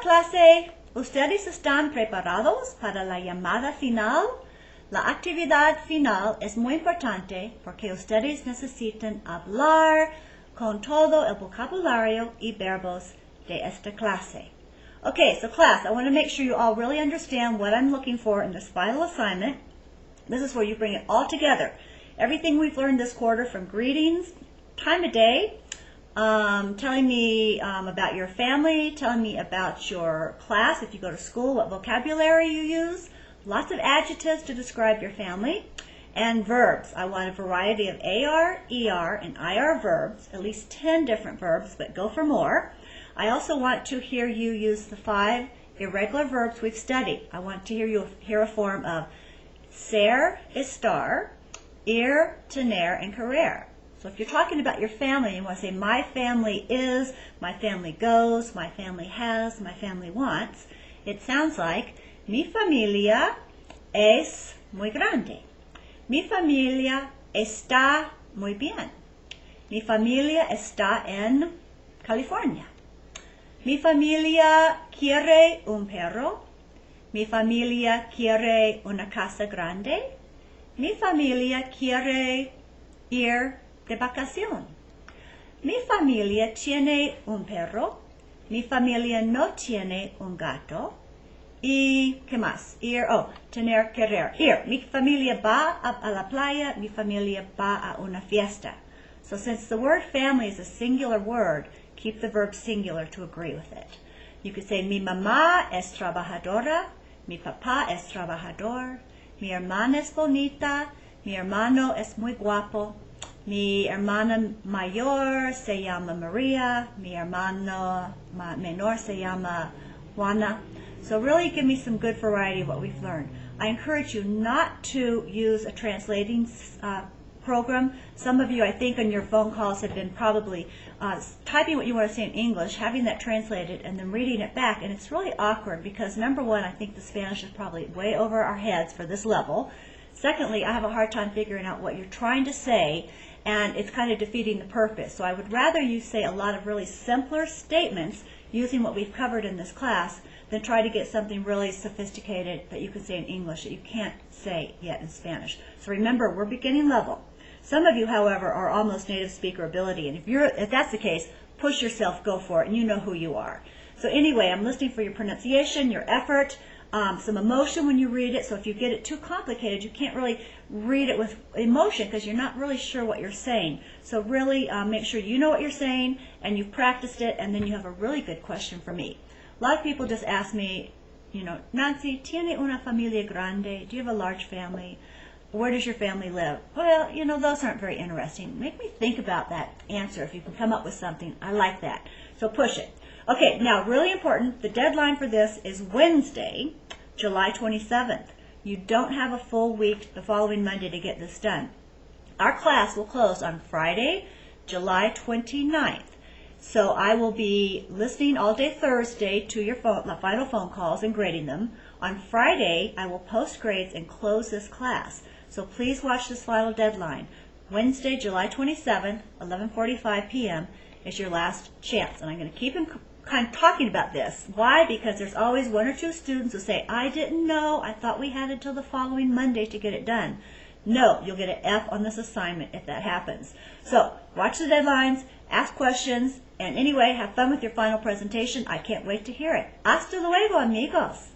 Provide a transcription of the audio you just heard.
clase, ¿ustedes están preparados para la llamada final? La actividad final es muy importante porque ustedes necesitan hablar con todo el vocabulario y verbos de esta clase. Okay, so class, I want to make sure you all really understand what I'm looking for in this final assignment. This is where you bring it all together. Everything we've learned this quarter, from greetings, time of day, telling me about your family, telling me about your class, if you go to school, what vocabulary you use, lots of adjectives to describe your family, and verbs. I want a variety of AR, ER, and IR verbs, at least 10 different verbs, but go for more. I also want to hear you use the 5 irregular verbs we've studied. I want to hear a form of ser, estar, ir, tener, and querer. So if you're talking about your family, you want to say, my family is, my family goes, my family has, my family wants. It sounds like, mi familia es muy grande. Mi familia está muy bien. Mi familia está en California. Mi familia quiere un perro. Mi familia quiere una casa grande. Mi familia quiere ir de vacación. Mi familia tiene un perro. Mi familia no tiene un gato. ¿Y qué más? Tener, querer. Ir. Mi familia va a la playa. Mi familia va a una fiesta. So since the word family is a singular word, keep the verb singular to agree with it. You could say, mi mamá es trabajadora. Mi papá es trabajador. Mi hermana es bonita. Mi hermano es muy guapo. Mi hermana mayor se llama María. Mi hermano menor se llama Juana. So really give me some good variety of what we've learned. I encourage you not to use a translating program. Some of you, I think, on your phone calls have been probably typing what you want to say in English, having that translated, and then reading it back. And it's really awkward because, number one, I think the Spanish is probably way over our heads for this level. Secondly, I have a hard time figuring out what you're trying to say, and it's kind of defeating the purpose. So I would rather you say a lot of really simpler statements using what we've covered in this class than try to get something really sophisticated that you can say in English that you can't say yet in Spanish. So remember, we're beginning level. Some of you, however, are almost native speaker ability, and if that's the case, push yourself, go for it, and you know who you are. So anyway, I'm listening for your pronunciation, your effort, some emotion when you read it. So if you get it too complicated, you can't really read it with emotion because you're not really sure what you're saying. So really make sure you know what you're saying and you've practiced it, and then you have a really good question for me. A lot of people just ask me, Nancy, ¿tiene una familia grande? Do you have a large family? Where does your family live? Well, those aren't very interesting. Make me think about that answer if you can come up with something. I like that. So push it. Okay, now really important, the deadline for this is Wednesday, July 27th. You don't have a full week the following Monday to get this done. Our class will close on Friday, July 29th. So I will be listening all day Thursday to your final phone calls and grading them. On Friday, I will post grades and close this class. So please watch this final deadline. Wednesday, July 27th, 11:45 p.m. is your last chance. And I'm going to keep kind of talking about this. Why? Because there's always 1 or 2 students who say, I didn't know. I thought we had until the following Monday to get it done. No, you'll get an F on this assignment if that happens. So watch the deadlines, ask questions, and anyway, have fun with your final presentation. I can't wait to hear it. Hasta luego, amigos.